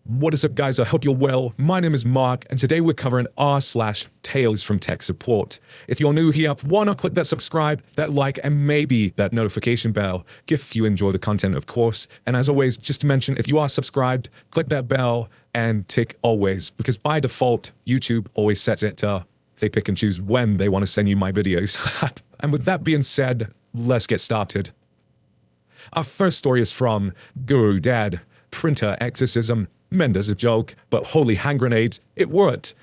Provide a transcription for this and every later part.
What is up, guys? I hope you're well. My name is Mark, and today we're covering r/Tales from Tech Support. If you're new here, why not click that subscribe, that like, and maybe that notification bell if you enjoy the content, of course. And as always, just to mention, if you are subscribed, click that bell and tick always, because by default, YouTube always sets it to they pick and choose when they want to send you my videos. And with that being said, let's get started. Our first story is from Guru Dad. Printer exorcism. Meant as a joke, but holy hand grenades, it worked.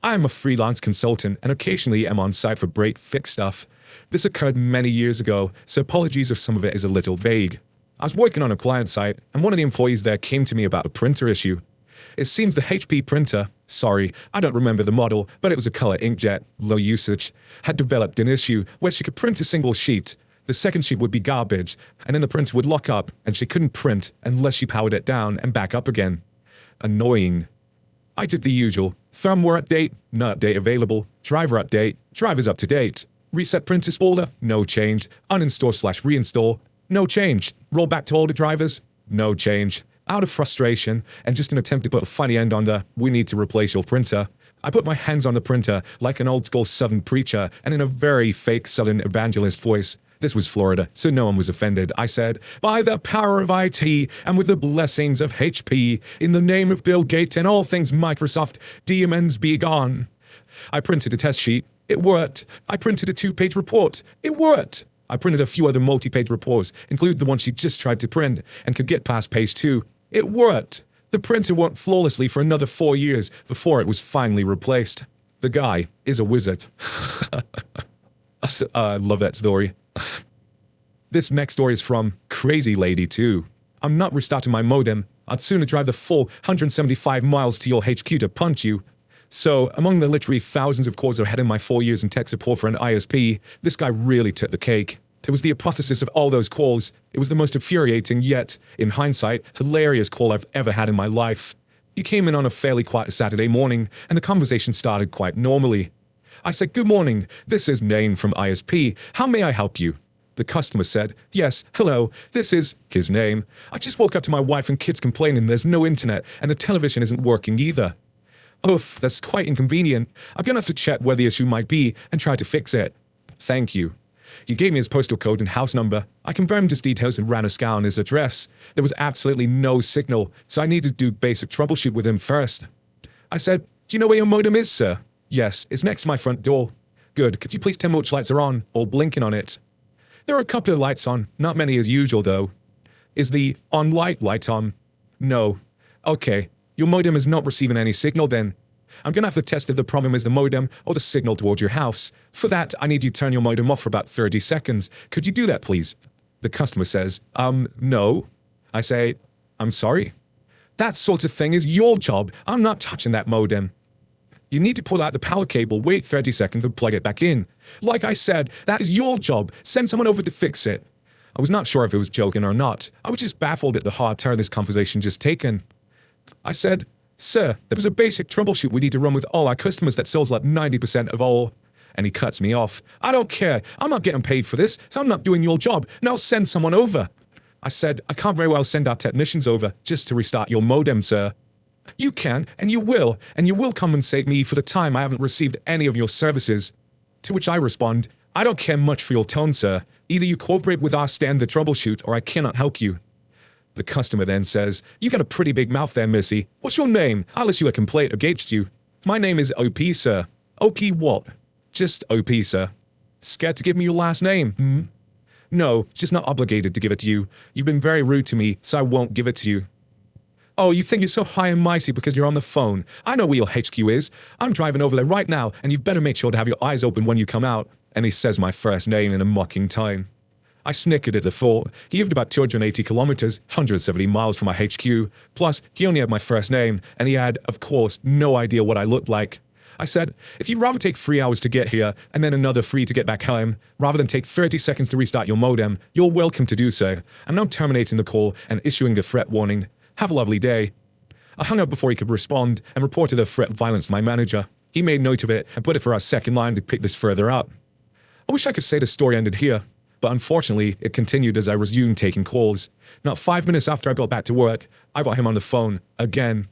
I am a freelance consultant and occasionally am on site for break-fix stuff. This occurred many years ago, so apologies if some of it is a little vague. I was working on a client site, and one of the employees there came to me about a printer issue. It seems the HP printer, sorry, I don't remember the model, but it was a color inkjet, low usage, had developed an issue where she could print a single sheet. The second sheet would be garbage, and then the printer would lock up, and she couldn't print unless she powered it down and back up again. Annoying. I did the usual. Firmware update, no update available. Driver update, driver's up to date. Reset printer folder, no change. Uninstall/reinstall, no change. Roll back to older drivers, no change. Out of frustration, and just an attempt to put a funny end on the "we need to replace your printer," I put my hands on the printer like an old-school Southern preacher and in a very fake Southern evangelist voice. This was Florida, so no one was offended. I said, "By the power of IT and with the blessings of HP, in the name of Bill Gates and all things Microsoft, demons be gone." I printed a test sheet. It worked. I printed a 2-page report. It worked. I printed a few other multi-page reports, including the one she just tried to print, and could get past page 2. It worked. The printer worked flawlessly for another 4 years before it was finally replaced. The guy is a wizard. I love that story. This next story is from Crazy Lady 2. I'm not restarting my modem. I'd sooner drive the full 175 miles to your HQ to punch you. So, among the literally thousands of calls I've had in my 4 years in tech support for an ISP, this guy really took the cake. It was the apotheosis of all those calls. It was the most infuriating yet, in hindsight, hilarious call I've ever had in my life. He came in on a fairly quiet Saturday morning, and the conversation started quite normally. I said, "Good morning, this is Nain from ISP. How may I help you?" The customer said, "Yes, hello, this is his name. I just woke up to my wife and kids complaining there's no internet and the television isn't working either." "Oof, that's quite inconvenient. I'm gonna have to check where the issue might be and try to fix it." "Thank you." He gave me his postal code and house number. I confirmed his details and ran a scan on his address. There was absolutely no signal, so I needed to do basic troubleshoot with him first. I said, "Do you know where your modem is, sir?" "Yes, it's next to my front door." "Good, could you please tell me which lights are on, or blinking on it?" "There are a couple of lights on, not many as usual though." "Is the on light on?" "No." "Okay, your modem is not receiving any signal then. I'm gonna have to test if the problem is the modem or the signal towards your house. For that, I need you to turn your modem off for about 30 seconds. Could you do that, please?" The customer says, no." I say, "I'm sorry? That sort of thing is your job. I'm not touching that modem. You need to pull out the power cable, wait 30 seconds and plug it back in. Like I said, that is your job. Send someone over to fix it." I was not sure if it was joking or not. I was just baffled at the hard turn this conversation just taken. I said, "Sir, there was a basic troubleshoot we need to run with all our customers that sells like 90% of all." And he cuts me off. "I don't care. I'm not getting paid for this, so I'm not doing your job. Now send someone over." I said, "I can't very well send our technicians over just to restart your modem, sir." "You can, and you will compensate me for the time I haven't received any of your services." To which I respond, "I don't care much for your tone, sir. Either you cooperate with our standard troubleshoot, or I cannot help you." The customer then says, "You got a pretty big mouth there, missy. What's your name? I'll issue a complaint against you." "My name is OP, sir." "OP what?" "Just OP, sir." "Scared to give me your last name, "No, just not obligated to give it to you. You've been very rude to me, so I won't give it to you." "Oh, you think you're so high and mighty because you're on the phone. I know where your HQ is. I'm driving over there right now, and you better make sure to have your eyes open when you come out." And he says my first name in a mocking tone. I snickered at the thought. He lived about 280 kilometers, 170 miles from my HQ. Plus, he only had my first name, and he had, of course, no idea what I looked like. I said, "If you'd rather take 3 hours to get here, and then another 3 to get back home, rather than take 30 seconds to restart your modem, you're welcome to do so. I'm now terminating the call and issuing the threat warning. Have a lovely day." I hung up before he could respond and reported the threat of violence to my manager. He made note of it and put it for our second line to pick this further up. I wish I could say the story ended here. But unfortunately, it continued as I resumed taking calls. Not 5 minutes after I got back to work, I got him on the phone again.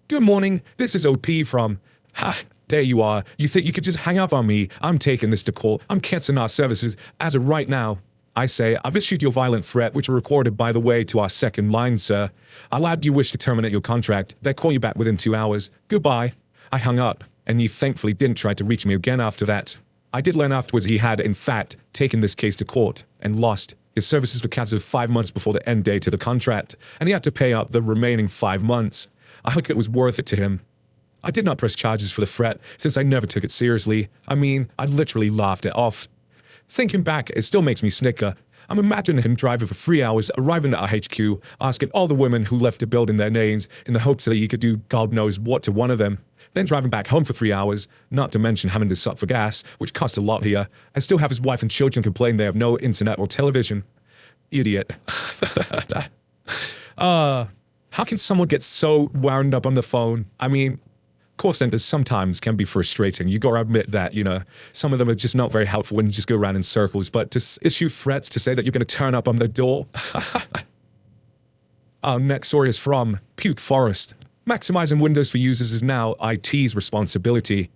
Good morning, this is OP from... Ha, there you are. You think you could just hang up on me? I'm taking this to court. I'm canceling our services as of right now. I say, I've issued your violent threat, which are recorded, by the way, to our second line, sir. I'll add you wish to terminate your contract. They'll call you back within 2 hours. Goodbye. I hung up, and he thankfully didn't try to reach me again after that. I did learn afterwards he had, in fact, taken this case to court and lost. His services were cancelled 5 months before the end date of the contract, and he had to pay up the remaining 5 months. I think it was worth it to him. I did not press charges for the threat, since I never took it seriously. I mean, I literally laughed it off. Thinking back, it still makes me snicker. I'm imagining him driving for 3 hours, arriving at our HQ, asking all the women who left the building their names in the hopes that he could do God knows what to one of them. Then driving back home for 3 hours, not to mention having to stop for gas, which cost a lot here, and still have his wife and children complain they have no internet or television. Idiot. How can someone get so wound up on the phone? I mean, call centers sometimes can be frustrating. You gotta admit that, some of them are just not very helpful when you just go around in circles, but to issue threats to say that you're gonna turn up on the door. Our next story is from Puke Forest. Maximizing Windows for users is now IT's responsibility.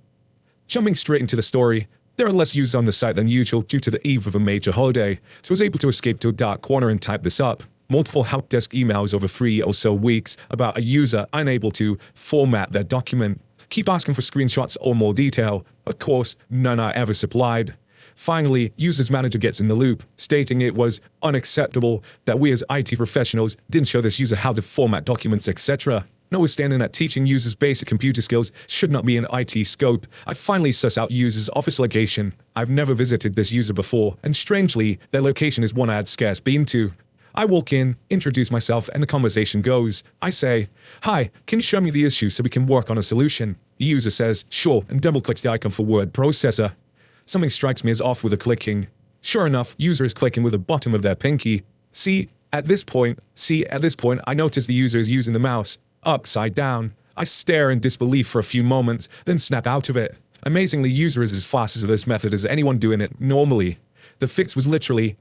Jumping straight into the story, there are less users on the site than usual due to the eve of a major holiday, so I was able to escape to a dark corner and type this up. Multiple help desk emails over 3 or so weeks about a user unable to format their document. Keep asking for screenshots or more detail. Of course, none are ever supplied. Finally, user's manager gets in the loop, stating it was unacceptable that we as IT professionals didn't show this user how to format documents, etc. Notwithstanding that teaching users basic computer skills should not be in IT scope, I finally suss out user's office location. I've never visited this user before, and strangely, their location is one I had scarce been to. I walk in, introduce myself, and the conversation goes. I say, "Hi, can you show me the issue so we can work on a solution?" The user says, "Sure," and double-clicks the icon for word processor. Something strikes me as off with the clicking. Sure enough, user is clicking with the bottom of their pinky. At this point, I notice the user is using the mouse upside down. I stare in disbelief for a few moments, then snap out of it. Amazingly, user is as fast as this method as anyone doing it normally. The fix was literally,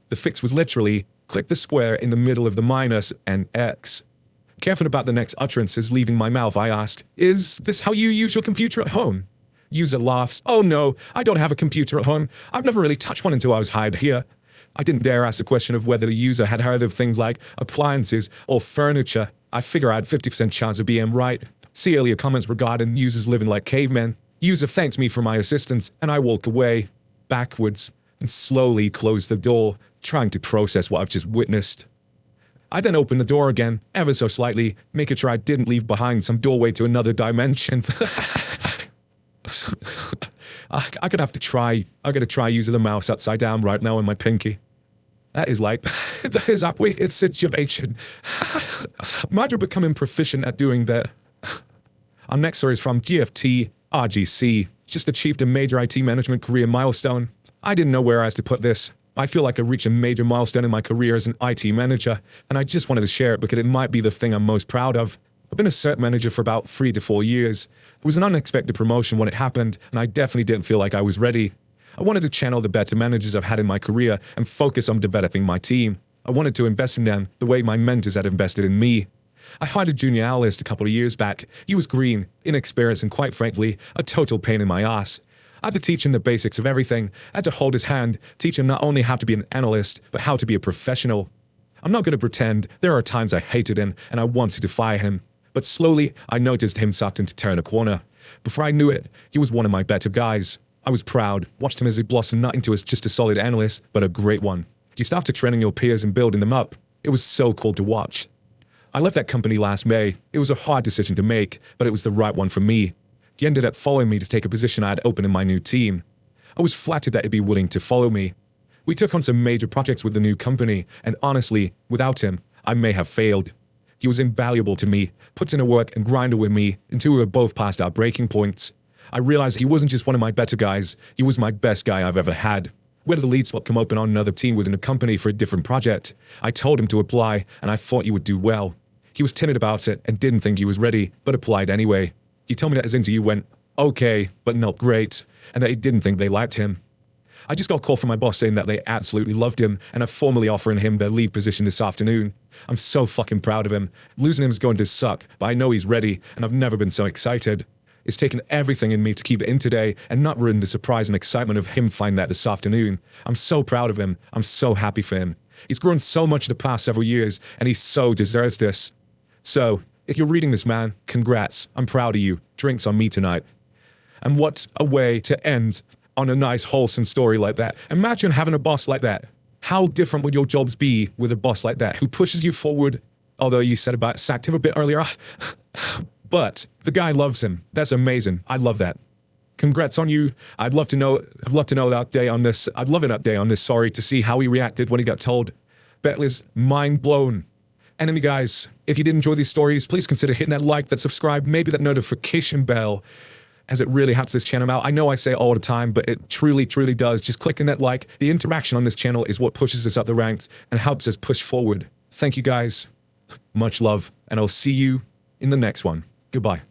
click the square in the middle of the minus and X. Careful about the next utterances leaving my mouth, I asked, "Is this how you use your computer at home?" User laughs, "Oh no, I don't have a computer at home. I've never really touched one until I was hired here." I didn't dare ask the question of whether the user had heard of things like appliances or furniture. I figure I had 50% chance of being right. See earlier comments regarding users living like cavemen. User thanks me for my assistance, and I walk away, backwards, and slowly close the door, trying to process what I've just witnessed. I then open the door again, ever so slightly, making sure I didn't leave behind some doorway to another dimension. I gotta try using the mouse upside down right now in my pinky. That is a weird situation. Imagine becoming proficient at doing that. Our next story is from GFT RGC. Just achieved a major IT management career milestone. I didn't know where else to put this. I feel like I reached a major milestone in my career as an IT manager, and I just wanted to share it because it might be the thing I'm most proud of. I've been a cert manager for about 3 to 4 years. It was an unexpected promotion when it happened, and I definitely didn't feel like I was ready. I wanted to channel the better managers I've had in my career and focus on developing my team. I wanted to invest in them the way my mentors had invested in me. I hired a junior analyst a couple of years back. He was green, inexperienced, and quite frankly, a total pain in my ass. I had to teach him the basics of everything. I had to hold his hand, teach him not only how to be an analyst, but how to be a professional. I'm not going to pretend there are times I hated him and I wanted to fire him. But slowly, I noticed him starting to turn a corner. Before I knew it, he was one of my better guys. I was proud, watched him as he blossomed not into just a solid analyst, but a great one. You start to training your peers and building them up. It was so cool to watch. I left that company last May. It was a hard decision to make, but it was the right one for me. He ended up following me to take a position I had open in my new team. I was flattered that he'd be willing to follow me. We took on some major projects with the new company, and honestly, without him, I may have failed. He was invaluable to me, put in a work and grinded with me until we were both past our breaking points. I realized he wasn't just one of my better guys, he was my best guy I've ever had. We had a lead spot come open on another team within a company for a different project. I told him to apply, and I thought he would do well. He was timid about it and didn't think he was ready, but applied anyway. He told me that his interview went okay, but not great, and that he didn't think they liked him. I just got a call from my boss saying that they absolutely loved him and are formally offering him their lead position this afternoon. I'm so fucking proud of him. Losing him is going to suck, but I know he's ready, and I've never been so excited. It's taken everything in me to keep it in today and not ruin the surprise and excitement of him finding that this afternoon. I'm so proud of him. I'm so happy for him. He's grown so much the past several years, and he so deserves this. So, if you're reading this, man, congrats. I'm proud of you. Drinks on me tonight. And what a way to end on a nice, wholesome story like that. Imagine having a boss like that. How different would your jobs be with a boss like that, who pushes you forward? Although you said about sacked him a bit earlier. But the guy loves him. That's amazing. I love that. Congrats on you. I'd love to know that day on this. I'd love an update on this, sorry, to see how he reacted when he got told. Bentley's mind blown. Anyway, guys, if you did enjoy these stories, please consider hitting that like, that subscribe, maybe that notification bell, as it really helps this channel out. I know I say it all the time, but it truly, truly does. Just clicking that like, the interaction on this channel is what pushes us up the ranks and helps us push forward. Thank you, guys. Much love, and I'll see you in the next one. Goodbye.